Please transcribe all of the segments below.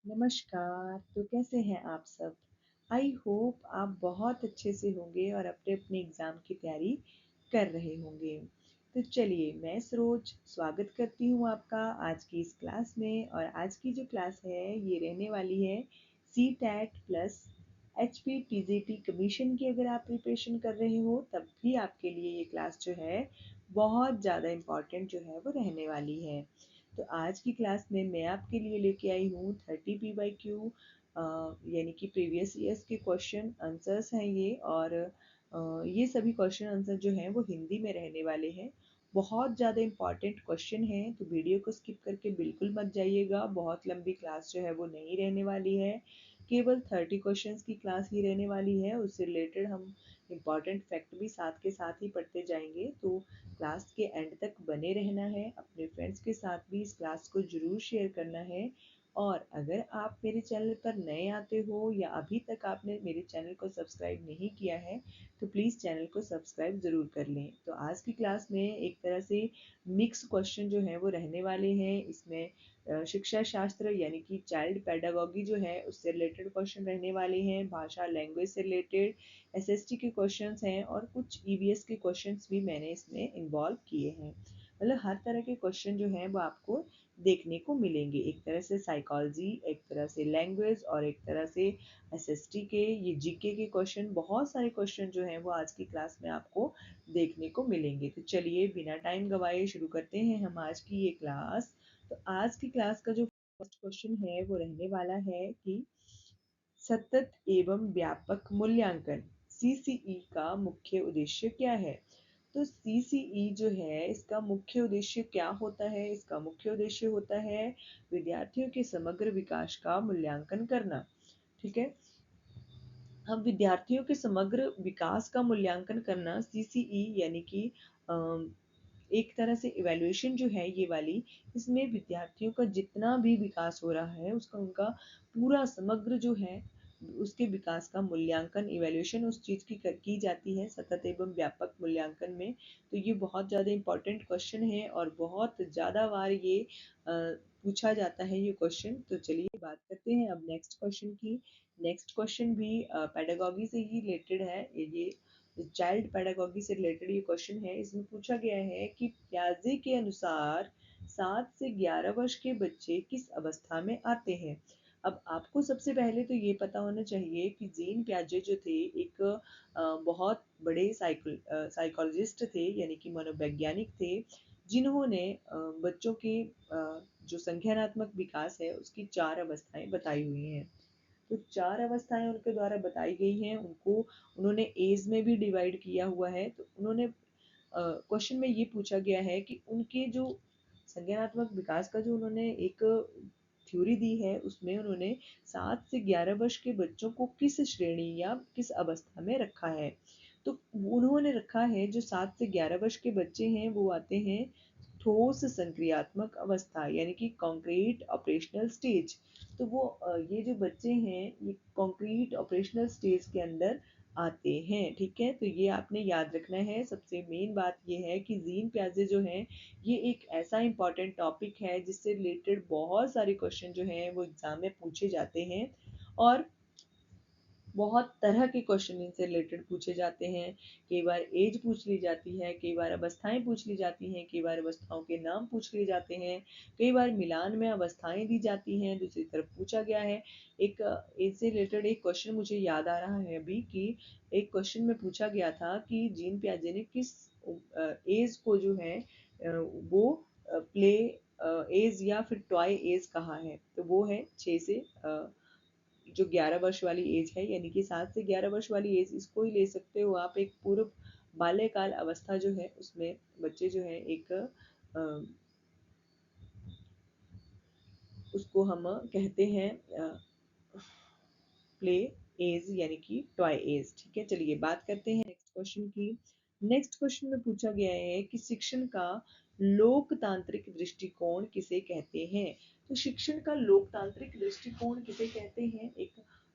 नमस्कार। तो कैसे हैं आप सब? आई होप आप बहुत अच्छे से होंगे और अपने अपने एग्ज़ाम की तैयारी कर रहे होंगे। तो चलिए मैं सरोज स्वागत करती हूँ आपका आज की इस क्लास में। और आज की जो क्लास है ये रहने वाली है CTET प्लस HPTGT कमीशन की। अगर आप प्रिपरेशन कर रहे हो तब भी आपके लिए ये क्लास जो है बहुत ज़्यादा इम्पॉर्टेंट जो है वो रहने वाली है। तो आज की क्लास में मैं आपके लिए लेके आई हूँ 30 PYQ, यानी कि प्रीवियस ईयर्स के क्वेश्चन आंसर्स हैं ये। और ये सभी क्वेश्चन आंसर जो हैं वो हिंदी में रहने वाले हैं। बहुत ज़्यादा इंपॉर्टेंट क्वेश्चन हैं, तो वीडियो को स्किप करके बिल्कुल मत जाइएगा। बहुत लंबी क्लास जो है वो नहीं रहने वाली है, केवल 30 क्वेश्चंस की क्लास ही रहने वाली है। उससे रिलेटेड हम इम्पॉर्टेंट फैक्ट भी साथ के साथ ही पढ़ते जाएंगे। तो क्लास के एंड तक बने रहना है, अपने फ्रेंड्स के साथ भी इस क्लास को ज़रूर शेयर करना है। और अगर आप मेरे चैनल पर नए आते हो या अभी तक आपने मेरे चैनल को सब्सक्राइब नहीं किया है तो प्लीज़ चैनल को सब्सक्राइब ज़रूर कर लें। तो आज की क्लास में एक तरह से मिक्स क्वेश्चन जो हैं वो रहने वाले हैं। इसमें शिक्षा शास्त्र यानी कि चाइल्ड पेडागोगी जो है उससे रिलेटेड क्वेश्चन रहने वाले हैं, भाषा लैंग्वेज से रिलेटेड SST के क्वेश्चंस हैं, और कुछ EVS के क्वेश्चंस भी मैंने इसमें इन्वॉल्व किए हैं। मतलब हर तरह के क्वेश्चन जो हैं वो आपको देखने को मिलेंगे। एक तरह से साइकोलॉजी, एक तरह से लैंग्वेज और एक तरह से SST के, ये GK के क्वेश्चन, बहुत सारे क्वेश्चन जो हैं वो आज की क्लास में आपको देखने को मिलेंगे। तो चलिए बिना टाइम गवाए शुरू करते हैं हम आज की ये क्लास। तो आज की क्लास का जो फर्स्ट क्वेश्चन है वो रहने वाला है कि सतत एवं व्यापक मूल्यांकन CCE का मुख्य उद्देश्य क्या है? तो CCE जो है इसका मुख्य उद्देश्य क्या होता है? इसका मुख्य उद्देश्य होता है विद्यार्थियों के समग्र विकास का मूल्यांकन करना। ठीक है। अब विद्यार्थियों के समग्र विकास का मूल्यांकन करना CCE यानी कि एक तरह से इवैल्यूएशन जो है ये वाली, इसमें विद्यार्थियों का जितना भी विकास हो रहा है उसका उनका पूरा समग्र जो है उसके विकास का मूल्यांकन, इवैल्यूएशन उस चीज़ की जाती है सतत एवं व्यापक मूल्यांकन में। तो ये बहुत ज़्यादा इम्पोर्टेंट क्वेश्चन है और बहुत ज़्यादा बार ये पूछा जाता है ये क्वेश्चन। तो चलिए बात करते हैं अब नेक्स्ट क्वेश्चन की। नेक्स्ट क्वेश्चन भी पेडागोगी से ही रिलेटेड है। ये चाइल्ड पेडागोगी से रिलेटेड ये क्वेश्चन है। इसमें पूछा गया है कि प्याजे के अनुसार 7 से 11 वर्ष के बच्चे किस अवस्था में आते हैं? अब आपको सबसे पहले तो ये पता होना चाहिए कि जीन प्याजे जो थे एक बहुत बड़े साइकोलॉजिस्ट थे, यानी कि मनोवैज्ञानिक थे, जिन्होंने बच्चों के जो संज्ञानात्मक विकास है उसकी 4 अवस्थाएं बताई हुई हैं। तो 4 अवस्थाएँ उनके द्वारा बताई गई हैं। उनको उन्होंने एज में भी डिवाइड किया हुआ है। तो उन्होंने क्वेश्चन में ये पूछा गया है कि उनके जो संज्ञानात्मक विकास का जो उन्होंने एक थ्योरी दी है उसमें उन्होंने 7 से 11 वर्ष के बच्चों को किस श्रेणी या किस अवस्था में रखा है। तो उन्होंने रखा है जो 7 से 11 वर्ष के बच्चे हैं वो आते हैं ठोस संक्रियात्मक अवस्था, यानी कि कॉन्क्रीट ऑपरेशनल स्टेज। तो वो ये जो बच्चे हैं ये कॉन्क्रीट ऑपरेशनल स्टेज के अंदर आते हैं। ठीक है, तो ये आपने याद रखना है। सबसे मेन बात ये है कि जीन प्याजे जो हैं ये एक ऐसा इंपॉर्टेंट टॉपिक है जिससे रिलेटेड बहुत सारे क्वेश्चन जो हैं वो एग्जाम में पूछे जाते हैं। और बहुत तरह के क्वेश्चन इनसे रिलेटेड पूछे जाते हैं। कई बार एज पूछ ली जाती है, कई बार अवस्थाएं पूछ ली जाती हैं, कई बार अवस्थाओं के नाम पूछ लिए जाते हैं, कई बार मिलान में अवस्थाएं दी जाती हैं। दूसरी तरफ पूछा गया है एक एज से रिलेटेड एक क्वेश्चन मुझे याद आ रहा है अभी कि एक क्वेश्चन में पूछा गया था कि जीन पियाजे ने किस एज को जो है वो प्ले एज या फिर टॉय एज कहा है। तो वो है 6 से जो 11 वर्ष वाली एज है, यानी कि 7 से 11 वर्ष वाली एज, इसको ही ले सकते हो आप। एक पूर्व बाल्यकाल अवस्था जो है उसमें बच्चे जो है एक उसको हम कहते हैं प्ले एज यानी कि टॉय एज। ठीक है, चलिए बात करते हैं नेक्स्ट क्वेश्चन की। नेक्स्ट क्वेश्चन में पूछा गया है कि शिक्षण का लोकतांत्रिक दृष्टिकोण किसे कहते हैं? तो शिक्षण का लोकतांत्रिक दृष्टिकोण किसे कहते हैं? एक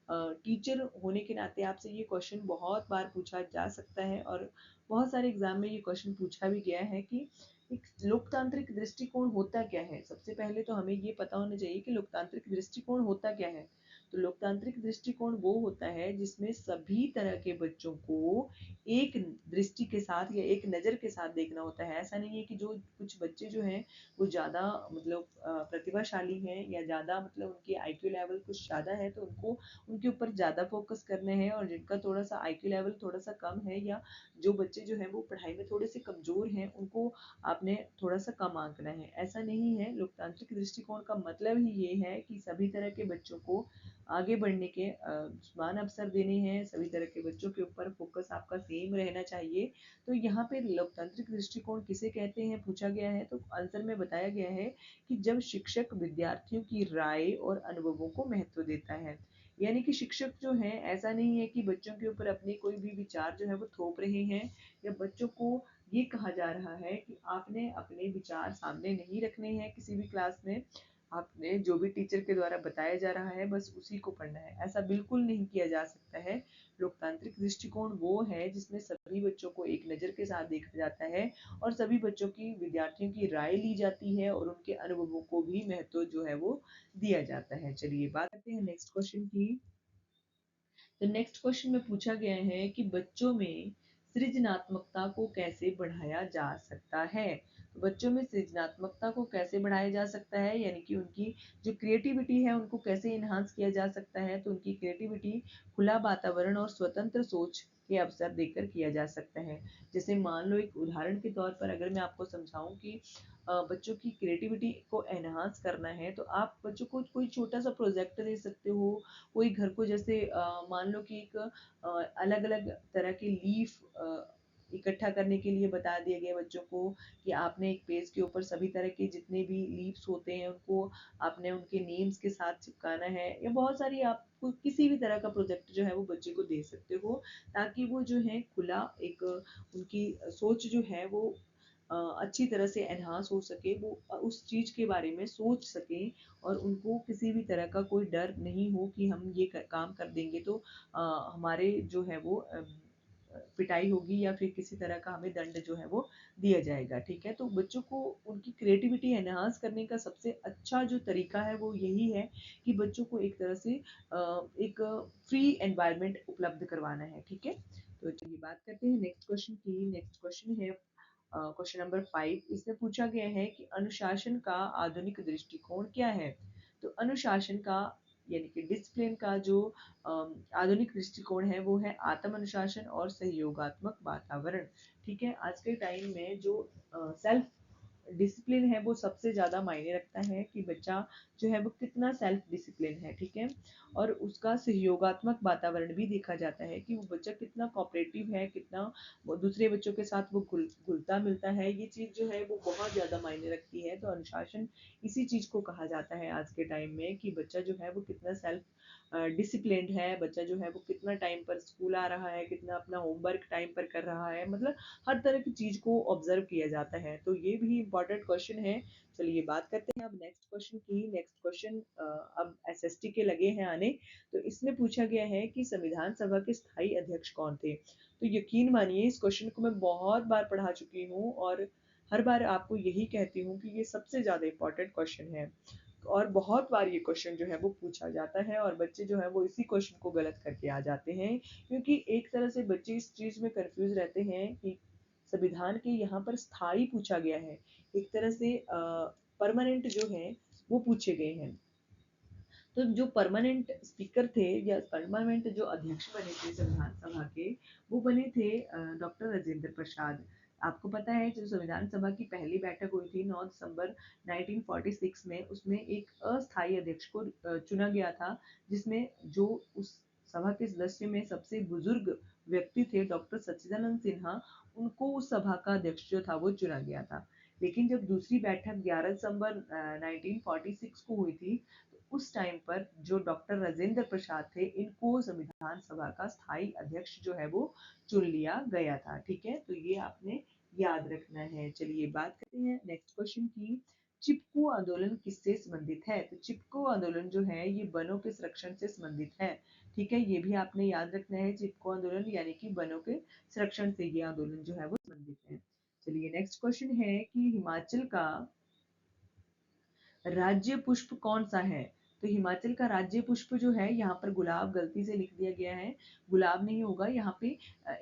टीचर होने के नाते आपसे ये क्वेश्चन बहुत बार पूछा जा सकता है और बहुत सारे एग्जाम में ये क्वेश्चन पूछा भी गया है कि एक लोकतांत्रिक दृष्टिकोण होता क्या है? सबसे पहले तो हमें ये पता होना चाहिए कि लोकतांत्रिक दृष्टिकोण होता क्या है? तो लोकतांत्रिक दृष्टिकोण वो होता है जिसमें सभी तरह के बच्चों को एक दृष्टि के साथ या एक नज़र के साथ देखना होता है। ऐसा नहीं है कि जो कुछ बच्चे जो हैं वो ज़्यादा मतलब प्रतिभाशाली हैं या ज़्यादा मतलब उनकी आईक्यू लेवल कुछ ज़्यादा है तो उनको उनके ऊपर ज़्यादा फोकस करने हैं, और जिनका थोड़ा सा आईक्यू लेवल थोड़ा सा कम है या जो बच्चे जो हैं वो पढ़ाई में थोड़े से कमज़ोर हैं उनको आपने थोड़ा सा कम आंकना है। ऐसा नहीं है। लोकतांत्रिक दृष्टिकोण का मतलब ही ये है कि सभी तरह के बच्चों को आगे बढ़ने के समान अवसर देने हैं, सभी तरह के बच्चों के ऊपर फोकस आपका सेम रहना चाहिए। तो यहाँ पे लोकतांत्रिक दृष्टिकोण किसे कहते हैं पूछा गया है, तो आंसर में बताया गया है कि जब शिक्षक विद्यार्थियों की राय और अनुभवों को महत्व देता है। यानी कि शिक्षक जो हैं ऐसा नहीं है कि बच्चों के ऊपर अपने कोई भी विचार जो है वो थोप रहे हैं, या बच्चों को ये कहा जा रहा है कि आपने अपने विचार सामने नहीं रखने हैं किसी भी क्लास में, आपने जो भी टीचर के द्वारा बताया जा रहा है बस उसी को पढ़ना है। ऐसा बिल्कुल नहीं किया जा सकता है। लोकतांत्रिक दृष्टिकोण वो है जिसमें सभी बच्चों को एक नज़र के साथ देखा जाता है और सभी बच्चों की विद्यार्थियों की राय ली जाती है और उनके अनुभवों को भी महत्व जो है वो दिया जाता है। चलिए बात करते हैं नेक्स्ट क्वेश्चन की। तो नेक्स्ट क्वेश्चन में पूछा गया है कि बच्चों में सृजनात्मकता को कैसे बढ़ाया जा सकता है। तो बच्चों में सृजनात्मकता को कैसे बढ़ाया जा सकता है, यानी कि उनकी जो क्रिएटिविटी है उनको कैसे इन्हांस किया जा सकता है। तो उनकी क्रिएटिविटी खुला वातावरण और स्वतंत्र सोच के अवसर देकर किया जा सकता है। जैसे मान लो एक उदाहरण के तौर पर अगर मैं आपको समझाऊं कि बच्चों की क्रिएटिविटी को एनहांस करना है तो आप बच्चों को कोई छोटा सा प्रोजेक्ट दे सकते हो। कोई घर को जैसे मान लो कि एक अलग अलग तरह के लीफ इकट्ठा करने के लिए बता दिया गया बच्चों को कि आपने एक पेज के ऊपर सभी तरह के जितने भी लीव्स होते हैं उनको आपने उनके नेम्स के साथ चिपकाना है, या बहुत सारी आप किसी भी तरह का प्रोजेक्ट जो है वो बच्चे को दे सकते हो, ताकि वो जो है खुला एक उनकी सोच जो है वो अच्छी तरह से एनहांस हो सके, वो उस चीज़ के बारे में सोच सकें और उनको किसी भी तरह का कोई डर नहीं हो कि हम ये काम कर देंगे तो हमारे जो है वो पिटाई होगी या फिर किसी तरह का हमें दंड जो है वो दिया जाएगा। ठीक है, तो बच्चों को उनकी क्रिएटिविटी एनहांस करने का सबसे अच्छा जो तरीका है वो यही है कि बच्चों को एक तरह से एक फ्री एनवायरनमेंट उपलब्ध करवाना है। ठीक है, तो चलिए बात करते हैं नेक्स्ट क्वेश्चन की। नेक्स्ट क्वेश्चन है क्वेश्चन नंबर 5। इसमें पूछा गया है कि अनुशासन का आधुनिक दृष्टिकोण क्या है। तो अनुशासन का यानी कि डिसिप्लिन का जो आधुनिक दृष्टिकोण है वो है आत्म अनुशासन और सहयोगात्मक वातावरण। ठीक है, आज के टाइम में जो सेल्फ डिसिप्लिन है वो सबसे ज़्यादा मायने रखता है कि बच्चा जो है वो कितना सेल्फ डिसिप्लिन है। ठीक है, और उसका सहयोगात्मक वातावरण भी देखा जाता है कि वो बच्चा कितना कोऑपरेटिव है, कितना वो दूसरे बच्चों के साथ वो घुलता मिलता है। ये चीज़ जो है वो बहुत ज़्यादा मायने रखती है। तो अनुशासन इसी चीज़ को कहा जाता है आज के टाइम में कि बच्चा जो है वो कितना सेल्फ डिसिप्लिन्ड है, बच्चा जो है वो कितना टाइम पर स्कूल आ रहा है, कितना अपना होमवर्क टाइम पर कर रहा है, मतलब हर तरह की चीज़ को ऑब्जर्व किया जाता है। तो ये भी इम्पोर्टेंट क्वेश्चन है। चलिए बात करते हैं अब नेक्स्ट क्वेश्चन की। नेक्स्ट क्वेश्चन अब एसएसटी के लगे हैं आने। तो इसमें पूछा गया है कि संविधान सभा के स्थायी अध्यक्ष कौन थे। तो यकीन मानिए इस क्वेश्चन को मैं बहुत बार पढ़ा चुकी हूँ और हर बार आपको यही कहती हूँ कि ये सबसे ज़्यादा इम्पोर्टेंट क्वेश्चन है, और बहुत बार ये क्वेश्चन जो है वो पूछा जाता है और बच्चे जो है वो इसी क्वेश्चन को गलत करके आ जाते हैं, क्योंकि एक तरह से बच्चे इस चीज़ में कंफ्यूज रहते हैं कि संविधान के यहाँ पर स्थायी पूछा गया है, एक तरह से परमानेंट जो है वो पूछे गए हैं। तो जो परमानेंट स्पीकर थे या परमानेंट जो अध्यक्ष बने थे संविधान सभा के, वो बने थे डॉक्टर राजेंद्र प्रसाद। आपको पता है जो संविधान सभा की पहली बैठक हुई थी 9 दिसंबर 1946 में, उसमें एक अस्थायी अध्यक्ष को चुना गया था, जिसमें जो उस सभा के सदस्य में सबसे बुजुर्ग व्यक्ति थे डॉक्टर सच्चिदानंद सिन्हा, उनको उस सभा का अध्यक्ष जो था वो चुना गया था। लेकिन जब दूसरी बैठक 11 दिसंबर 1946 को हुई थी, उस टाइम पर जो डॉक्टर राजेंद्र प्रसाद थे, इनको संविधान सभा का स्थायी अध्यक्ष जो है वो चुन लिया गया था। ठीक है, तो ये आपने याद रखना है। चलिए बात करते हैं नेक्स्ट क्वेश्चन की। चिपको आंदोलन किससे संबंधित है। तो चिपको आंदोलन जो है ये वनों के संरक्षण से संबंधित है। ठीक है, ये भी आपने याद रखना है। चिपको आंदोलन यानी कि वनों के संरक्षण से ये आंदोलन जो है वो संबंधित है। चलिए नेक्स्ट क्वेश्चन है कि हिमाचल का राज्य पुष्प कौन सा है? तो हिमाचल का राज्य पुष्प जो है, यहाँ पर गुलाब गलती से लिख दिया गया है, गुलाब नहीं होगा यहाँ पे।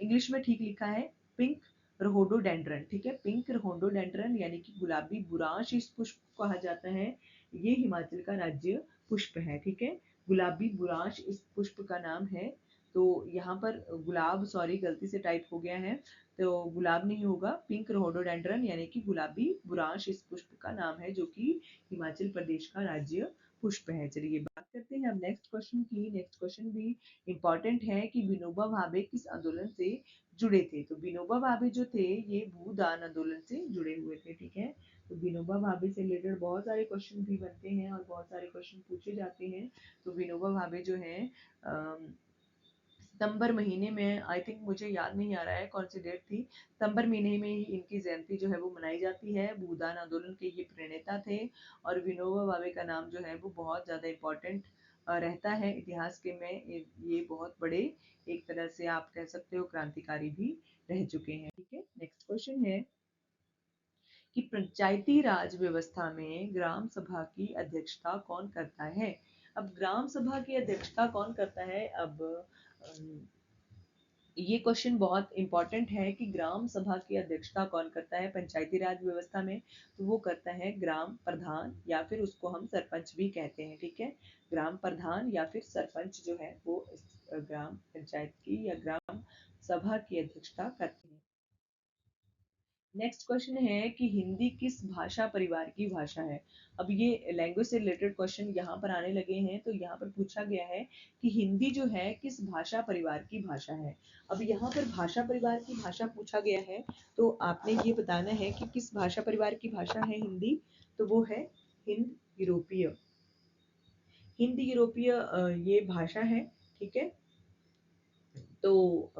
इंग्लिश में ठीक लिखा है पिंक रोडोडेंड्रन, ठीक है, पिंक रोडोडेंड्रन यानी कि गुलाबी बुरांश इस पुष्प को कहा जाता है। ये हिमाचल का राज्य पुष्प है, ठीक है, गुलाबी बुरांश इस पुष्प का नाम है। तो यहाँ पर गुलाब, सॉरी गलती से टाइप हो गया है, तो गुलाब नहीं होगा, पिंक रोडोडेंड्रन यानी कि गुलाबी बुरांश इस पुष्प का नाम है, जो कि हिमाचल प्रदेश का राज्य पुष्प है। चलिए बात करते हैं अब नेक्स्ट क्वेश्चन की। नेक्स्ट क्वेश्चन भी इंपॉर्टेंट है कि विनोबा भावे किस आंदोलन से जुड़े थे? तो विनोबा भावे जो थे ये भूदान आंदोलन से जुड़े हुए थे, ठीक है। तो विनोबा भावे से रिलेटेड बहुत सारे क्वेश्चन भी बनते हैं और बहुत सारे क्वेश्चन पूछे जाते हैं। तो विनोबा भावे जो है सितंबर महीने में, आई थिंक मुझे याद नहीं आ रहा है कौन सी डेट थी, सितंबर महीने में ही इनकी जयंती जो है वो मनाई जाती है। भूदान आंदोलन के ये प्रणेता थे और विनोबा भावे का नाम जो है वो बहुत ज़्यादा इम्पोर्टेंट रहता है इतिहास के में। ये बहुत बड़े, एक तरह से आप कह सकते हो क्रांतिकारी भी रह चुके हैं, ठीक है। नेक्स्ट क्वेश्चन है कि पंचायती राज व्यवस्था में ग्राम सभा की अध्यक्षता कौन करता है? अब ग्राम सभा की अध्यक्षता कौन करता है? अब ये क्वेश्चन बहुत इंपॉर्टेंट है कि ग्राम सभा की अध्यक्षता कौन करता है पंचायती राज व्यवस्था में? तो वो करता है ग्राम प्रधान, या फिर उसको हम सरपंच भी कहते हैं, ठीक है। ग्राम प्रधान या फिर सरपंच जो है वो इस ग्राम पंचायत की या ग्राम सभा की अध्यक्षता करते हैं। नेक्स्ट क्वेश्चन है कि हिंदी किस भाषा परिवार की भाषा है? अब ये लैंग्वेज से रिलेटेड क्वेश्चन यहाँ पर आने लगे हैं, तो यहाँ पर पूछा गया है कि हिंदी जो है किस भाषा परिवार की भाषा है। अब यहाँ पर भाषा परिवार की भाषा पूछा गया है, तो आपने ये बताना है कि किस भाषा परिवार की भाषा है हिंदी। तो वो है हिंद यूरोपीय, हिंद यूरोपीय ये भाषा है, ठीक है। तो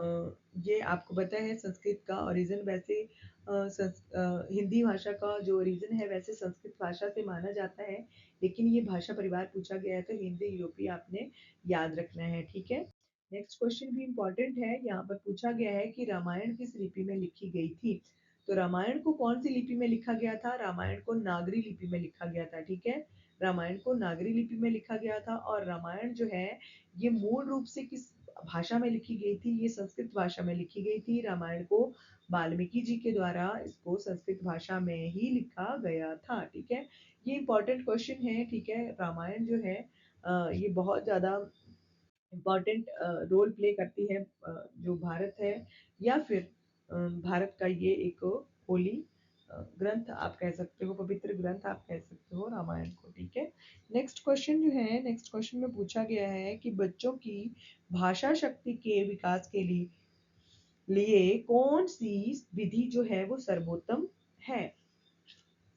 ये आपको पता है संस्कृत का ओरिजिन वैसे हिंदी भाषा का जो ओरिजिन है वैसे संस्कृत भाषा से माना जाता है, लेकिन ये भाषा परिवार पूछा गया है तो हिंदी यूरोपीय आपने याद रखना है, ठीक है। नेक्स्ट क्वेश्चन भी इम्पोर्टेंट है, यहाँ पर पूछा गया है कि रामायण किस लिपि में लिखी गई थी? तो रामायण को कौन सी लिपि में लिखा गया था? रामायण को नागरी लिपि में लिखा गया था, ठीक है। रामायण को नागरी लिपि में लिखा गया था और रामायण जो है ये मूल रूप से किस भाषा में लिखी गई थी? ये संस्कृत भाषा में लिखी गई थी। रामायण को वाल्मीकि जी के द्वारा इसको संस्कृत भाषा में ही लिखा गया था, ठीक है। ये इंपॉर्टेंट क्वेश्चन है, ठीक है। रामायण जो है ये बहुत ज्यादा इम्पॉर्टेंट रोल प्ले करती है, जो भारत है या फिर भारत का ये एक होली ग्रंथ आप कह सकते हो, पवित्र ग्रंथ आप कह सकते हो रामायण को, ठीक है। नेक्स्ट क्वेश्चन जो है, नेक्स्ट क्वेश्चन में पूछा गया है कि बच्चों की भाषा शक्ति के विकास के लिए कौन सी विधि जो है वो सर्वोत्तम है?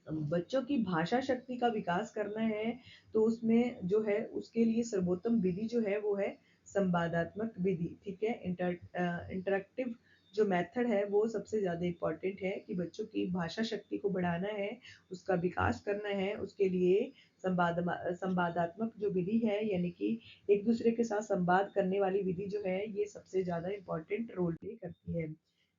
बच्चों की भाषा शक्ति का विकास करना है तो उसमें जो है उसके लिए सर्वोत्तम विधि जो है वो है संवादात्मक विधि, ठीक है। इंटरेक्टिव जो मेथड है वो सबसे ज्यादा इम्पोर्टेंट है कि बच्चों की भाषा शक्ति को बढ़ाना है, उसका विकास करना है, उसके लिए संवादात्मक जो विधि है यानी कि एक दूसरे के साथ संवाद करने वाली विधि जो है ये सबसे ज्यादा इम्पोर्टेंट रोल प्ले करती है।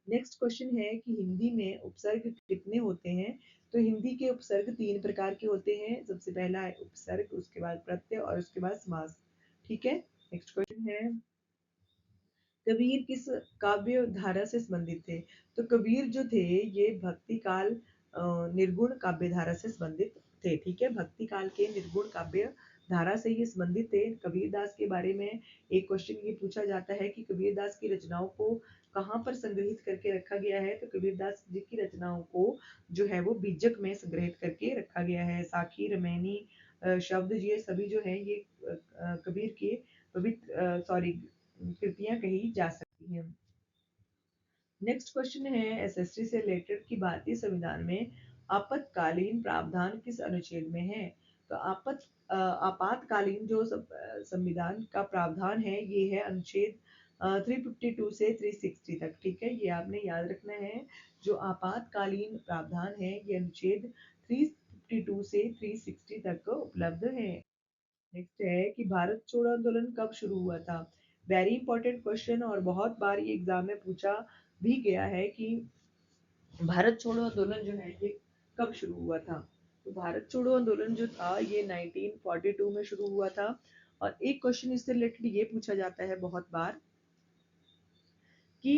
नेक्स्ट क्वेश्चन है कि हिंदी में उपसर्ग कितने होते हैं? तो हिंदी के उपसर्ग 3 प्रकार के होते हैं। सबसे पहला है उपसर्ग, उसके बाद प्रत्यय और उसके बाद समास, ठीक है। नेक्स्ट क्वेश्चन है कबीर किस काव्य धारा से संबंधित थे? तो कबीर जो थे ये भक्ति काल निर्गुण काव्य धारा से संबंधित थे, ठीक है। भक्ति काल के निर्गुण काव्य धारा से ये संबंधित थे। कबीर दास के बारे में एक क्वेश्चन ये पूछा जाता है कि कबीर दास की रचनाओं को कहाँ पर संग्रहित करके रखा गया है? तो कबीर दास जी की रचनाओं को जो है वो बीजक में संग्रहित करके रखा गया है। साखी रमैनी शब्द ये सभी जो है ये कबीर के पवित्र सॉरी कृतियां कही जा सकती हैं। नेक्स्ट क्वेश्चन है एसएसटी से रिलेटेड कि भारतीय संविधान में आपातकालीन प्रावधान किस अनुच्छेद में है? तो आपातकालीन जो संविधान का प्रावधान है ये है अनुच्छेद 352 से 360 तक, ठीक है। ये आपने याद रखना है। जो आपातकालीन प्रावधान है ये अनुच्छेद 352 से 360 तक उपलब्ध है। नेक्स्ट है कि भारत छोड़ो आंदोलन कब शुरू हुआ था? वेरी इंपॉर्टेंट क्वेश्चन और बहुत बार ये एग्जाम में पूछा भी गया है कि भारत छोड़ो आंदोलन जो है ये कब शुरू हुआ था? तो भारत छोड़ो आंदोलन जो था ये 1942 में शुरू हुआ था। और एक क्वेश्चन इससे रिलेटेड ये पूछा जाता है बहुत बार कि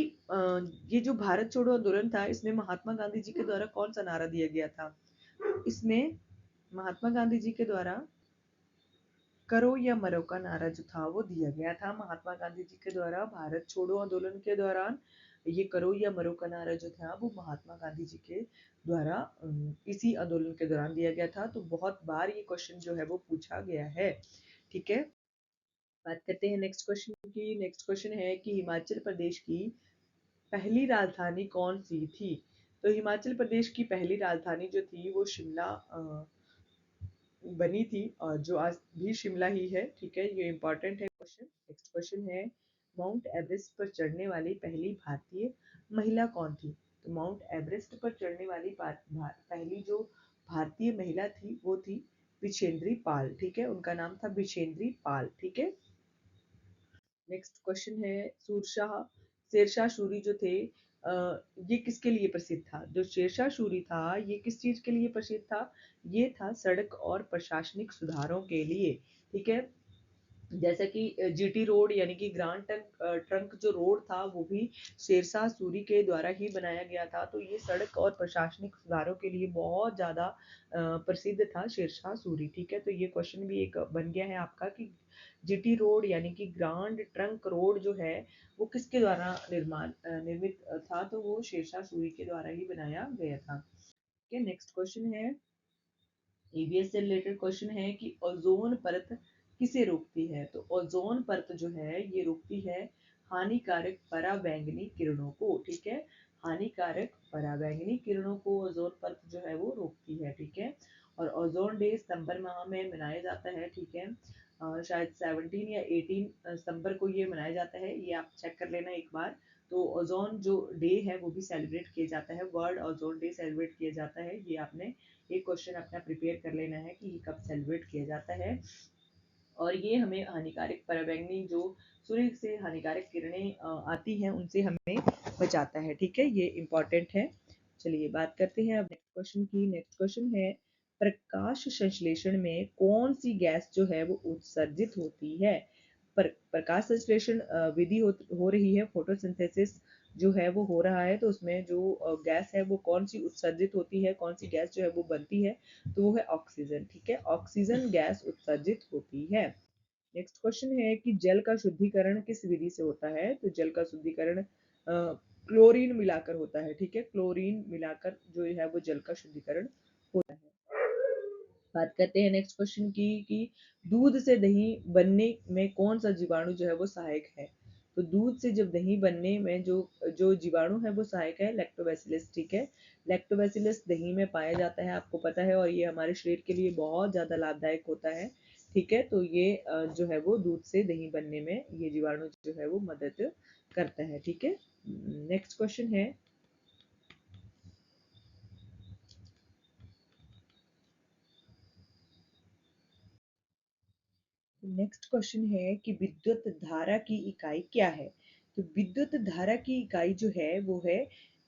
ये जो भारत छोड़ो आंदोलन था इसमें महात्मा गांधी जी के द्वारा कौन सा नारा दिया गया था? इसमें महात्मा गांधी जी के द्वारा करो या मरो का नारा जो था वो दिया गया था महात्मा गांधी जी के द्वारा। भारत छोड़ो आंदोलन के दौरान ये करो या मरो का नारा जो था वो महात्मा गांधी जी के द्वारा इसी आंदोलन के दौरान दिया गया था। तो बहुत बार ये क्वेश्चन जो है वो पूछा गया है। ठीक है, बात करते हैं नेक्स्ट क्वेश्चन की। नेक्स्ट क्वेश्चन है कि हिमाचल प्रदेश की पहली राजधानी कौन सी थी? तो हिमाचल प्रदेश की पहली राजधानी जो थी वो शिमला बनी थी, और जो आज भी शिमला ही है। ठीक है, ये इंपॉर्टेंट है क्वेश्चन। नेक्स्ट क्वेश्चन है माउंट एवरेस्ट पर चढ़ने वाली पहली भारतीय महिला कौन थी? तो माउंट एवरेस्ट पर चढ़ने वाली पहली जो भारतीय महिला थी वो थी बिछेंद्री पाल। ठीक है, उनका नाम था बिछेंद्री पाल। ठीक है, नेक्स्ट क्वेश्चन है सूरशाह शेरशाह सूरी जो थे ये किसके लिए प्रसिद्ध था? जो शेरशाह सूरी था ये किस चीज के लिए प्रसिद्ध था? ये था सड़क और प्रशासनिक सुधारों के लिए। ठीक है, जैसा कि जीटी रोड यानी कि ग्रांड ट्रंक जो रोड था वो भी शेरशाह सूरी के द्वारा ही बनाया गया था। तो ये सड़क और प्रशासनिक सुधारों के लिए बहुत ज्यादा प्रसिद्ध था शेरशाह सूरी। ठीक है, तो ये क्वेश्चन भी एक बन गया है आपका कि जीटी रोड यानी कि ग्रांड ट्रंक रोड जो है वो किसके द्वारा निर्मित था? तो वो शेरशाह सूरी के द्वारा ही बनाया गया था। ठीक है, नेक्स्ट क्वेश्चन है ईवीएस से रिलेटेड क्वेश्चन है कि ओजोन परत किसे रोकती है? तो ओजोन परत जो है ये रोकती है हानिकारक पराबैंगनी किरणों को। ठीक है, हानिकारक पराबैंगनी किरणों को ओजोन परत जो है वो रोकती है। ठीक है, और ओजोन डे सितंबर माह में मनाया जाता है। ठीक है, शायद 17 या 18 सितंबर को ये मनाया जाता है, ये आप चेक कर लेना एक बार। तो ओजोन जो डे है वो भी सेलिब्रेट किया जाता है, वर्ल्ड ओजोन डे सेलिब्रेट किया जाता है। ये आपने एक क्वेश्चन अपना प्रिपेयर कर लेना है कि ये कब सेलिब्रेट किया जाता है। और ये हमें हानिकारक पराबैंगनी जो सूर्य से हानिकारक किरणें आती हैं उनसे हमें बचाता है। ठीक है, ये इंपॉर्टेंट है। चलिए बात करते हैं अब नेक्स्ट क्वेश्चन की। नेक्स्ट क्वेश्चन है प्रकाश संश्लेषण में कौन सी गैस जो है वो उत्सर्जित होती है? प्रकाश संश्लेषण विधि हो रही है, फोटोसिंथेसिस जो है वो हो रहा है। तो उसमें जो गैस है वो कौन सी उत्सर्जित होती है, कौन सी गैस जो है वो बनती है? तो वो है ऑक्सीजन। ठीक है, ऑक्सीजन गैस उत्सर्जित होती है। नेक्स्ट क्वेश्चन है कि जल का शुद्धिकरण किस विधि से होता है? तो जल का शुद्धिकरण क्लोरीन मिलाकर होता है। ठीक है, क्लोरीन मिलाकर जो है वो जल का शुद्धिकरण होता है। बात करते हैं नेक्स्ट क्वेश्चन की कि दूध से दही बनने में कौन सा जीवाणु जो है वो सहायक है? तो दूध से जब दही बनने में जो जो जीवाणु है वो सहायक है लैक्टोबैसिलस। ठीक है, लैक्टोबैसिलस दही में पाया जाता है, आपको पता है, और ये हमारे शरीर के लिए बहुत ज्यादा लाभदायक होता है। ठीक है, तो ये जो है वो दूध से दही बनने में ये जीवाणु जो है वो मदद करता है। ठीक है, नेक्स्ट क्वेश्चन है नेक्स्ट क्वेश्चन है कि विद्युत धारा की इकाई क्या है? तो विद्युत धारा की इकाई जो है वो है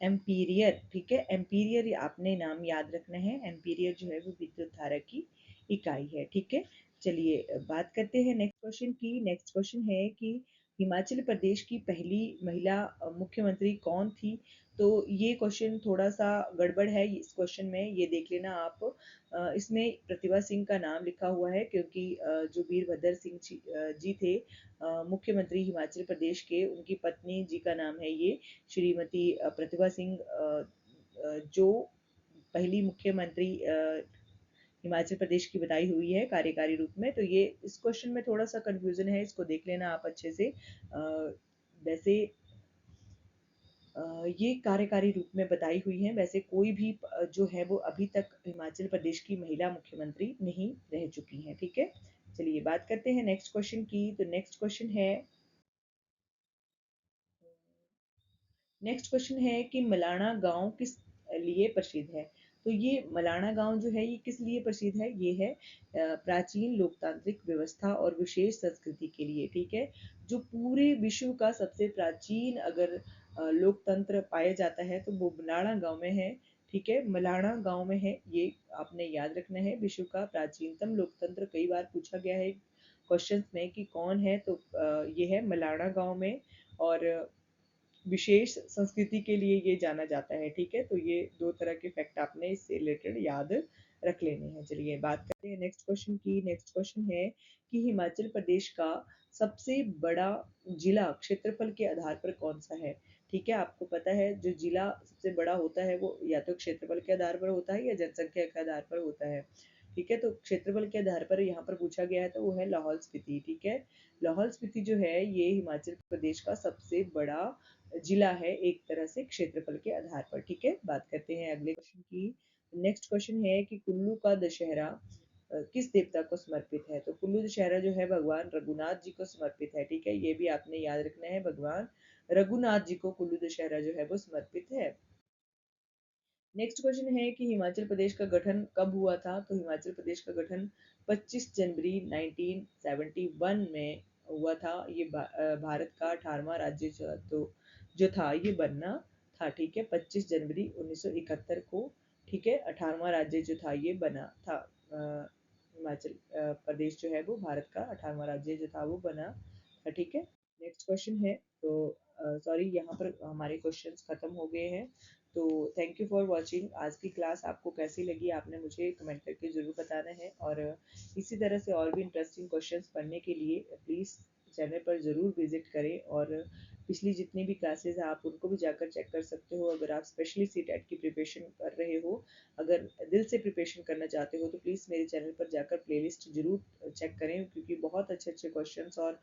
एम्पीरियर। ठीक है, एम्पीरियर आपने नाम याद रखना है, एम्पीरियर जो है वो विद्युत धारा की इकाई है। ठीक है, चलिए बात करते हैं नेक्स्ट क्वेश्चन की। नेक्स्ट क्वेश्चन है कि हिमाचल प्रदेश की पहली महिला मुख्यमंत्री कौन थी? तो ये क्वेश्चन थोड़ा सा गड़बड़ है, इस क्वेश्चन में ये देख लेना आप। इसमें प्रतिभा सिंह का नाम लिखा हुआ है क्योंकि जो वीरभद्र सिंह जी थे मुख्यमंत्री हिमाचल प्रदेश के, उनकी पत्नी जी का नाम है ये श्रीमती प्रतिभा सिंह, जो पहली मुख्यमंत्री हिमाचल प्रदेश की बताई हुई है कार्यकारी रूप में। तो ये इस क्वेश्चन में थोड़ा सा कंफ्यूजन है, इसको देख लेना आप अच्छे से। वैसे ये कार्यकारी रूप में बताई हुई है। वैसे कोई भी जो है वो अभी तक हिमाचल प्रदेश की महिला मुख्यमंत्री नहीं रह चुकी हैं। ठीक है, चलिए बात करते हैं नेक्स्ट क्वेश्चन की। तो नेक्स्ट क्वेश्चन है कि मलाना गांव किस लिए प्रसिद्ध है? तो ये मलाना गांव जो है ये किस लिए प्रसिद्ध है? ये है प्राचीन लोकतांत्रिक व्यवस्था और विशेष संस्कृति के लिए। ठीक है, जो पूरे विश्व का सबसे प्राचीन अगर लोकतंत्र पाया जाता है तो वो मलाणा गांव में है। ठीक है, मलाणा गांव में है, ये आपने याद रखना है। विश्व का प्राचीनतम लोकतंत्र कई बार पूछा गया है क्वेश्चंस में कि कौन है, तो ये है मलाणा गांव में। और विशेष संस्कृति के लिए ये जाना जाता है। ठीक है, तो ये दो तरह के फैक्ट आपने इससे रिलेटेड याद रख लेने हैं। चलिए बात करते हैं नेक्स्ट क्वेश्चन की। नेक्स्ट क्वेश्चन है कि हिमाचल प्रदेश का सबसे बड़ा जिला क्षेत्रफल के आधार पर कौन सा है। ठीक है, आपको पता है जो जिला सबसे बड़ा होता है वो या तो क्षेत्रफल के आधार पर होता है या जनसंख्या के आधार पर होता है। ठीक है, तो क्षेत्रफल के आधार पर यहाँ पर पूछा गया है तो वो है लाहौल स्पीति। ठीक है, लाहौल स्पीति जो है ये हिमाचल प्रदेश का सबसे बड़ा जिला है एक तरह से क्षेत्रफल के आधार पर। ठीक है, बात करते हैं अगले क्वेश्चन की। नेक्स्ट क्वेश्चन है कि कुल्लू का दशहरा किस देवता को समर्पित है। तो कुल्लू दशहरा जो है भगवान रघुनाथ जी को समर्पित है। ठीक है, ये भी आपने याद रखना है, भगवान रघुनाथ जी को कुल्लू दशहरा जो है वो समर्पित है। नेक्स्ट क्वेश्चन है कि हिमाचल प्रदेश का गठन कब हुआ था। तो हिमाचल प्रदेश का गठन 25 जनवरी 1971 में हुआ था। ये भारत का 18वां राज्य जो था ये बनना था। ठीक है, 25 जनवरी 1971 को। ठीक है, 18वां राज्य जो था ये बना था। हिमाचल प्रदेश जो है वो भारत का 18वां राज्य जो था वो बना था। ठीक है, नेक्स्ट क्वेश्चन है। तो सॉरी, यहाँ पर हमारे क्वेश्चंस खत्म हो गए हैं। तो थैंक यू फॉर वॉचिंग। आज की क्लास आपको कैसी लगी आपने मुझे कमेंट करके ज़रूर बताना है। और इसी तरह से और भी इंटरेस्टिंग क्वेश्चंस पढ़ने के लिए प्लीज़ चैनल पर ज़रूर विजिट करें। और पिछली जितनी भी क्लासेस हैं आप उनको भी जाकर चेक कर सकते हो। अगर आप स्पेशली सीटेट की प्रिपरेशन कर रहे हो, अगर दिल से प्रिपरेशन करना चाहते हो तो प्लीज़ मेरे चैनल पर जाकर प्लेलिस्ट ज़रूर चेक करें, क्योंकि बहुत अच्छे अच्छे क्वेश्चंस और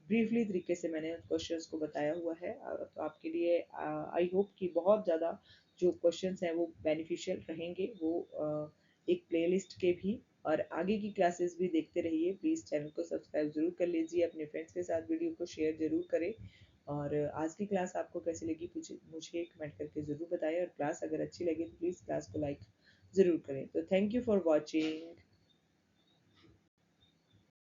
ब्रीफली तरीके से मैंने क्वेश्चंस को बताया हुआ है। तो आपके लिए आई होप कि बहुत ज़्यादा जो क्वेश्चंस हैं वो बेनिफिशियल रहेंगे। वो एक प्लेलिस्ट के भी और आगे की क्लासेस भी देखते रहिए। प्लीज़ चैनल को सब्सक्राइब जरूर कर लीजिए, अपने फ्रेंड्स के साथ वीडियो को शेयर जरूर करें। और आज की क्लास आपको कैसी लगी मुझे कमेंट करके ज़रूर बताएं। और क्लास अगर अच्छी लगे तो प्लीज़ क्लास को लाइक ज़रूर करें। तो थैंक यू फॉर वॉचिंग।